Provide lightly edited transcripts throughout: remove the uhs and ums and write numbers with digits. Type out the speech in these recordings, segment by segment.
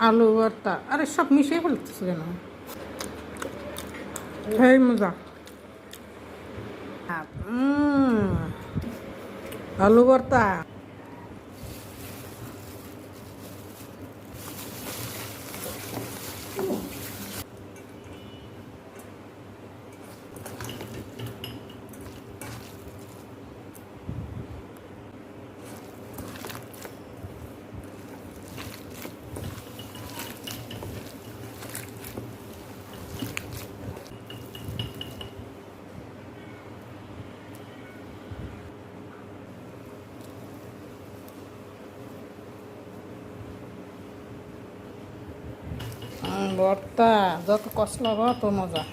আলু ভর্তা, আরে সব মিশিয়ে ফেলতেছে কেন? সেই মজা। উম, আলু ভর্তা। ভর্তা যত কষলা তত মজা,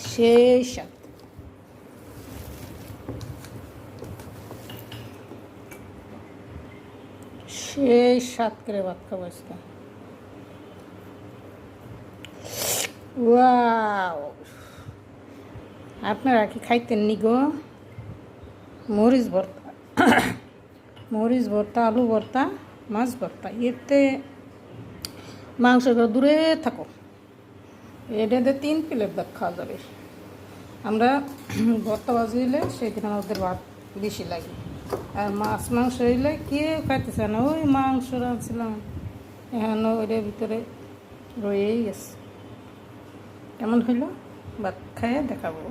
সেই স্বাদ। সেই স্বাদ করে ভাত খাবো আজকে। ওয়াও, আপনারা কি খাইতেন নি গো? মরিচ ভর্তা, মরিচ ভর্তা, আলু ভর্তা, মাছ ভর্তা, এতে মাংস দূরে থাকো, এটাতে 3 প্লেট ভাত খাওয়া যাবে। আমরা ভর্তা ভাজি হইলে সেদিন আমাদের ভাত বেশি লাগে, আর মাছ মাংস হইলে কেউ খাইতেছে না। ওই মাংস রাঁধছিলাম এখন ওইটার ভিতরে রয়েই গেছে। কেমন হইলো ভাত খাইয়ে দেখাবো।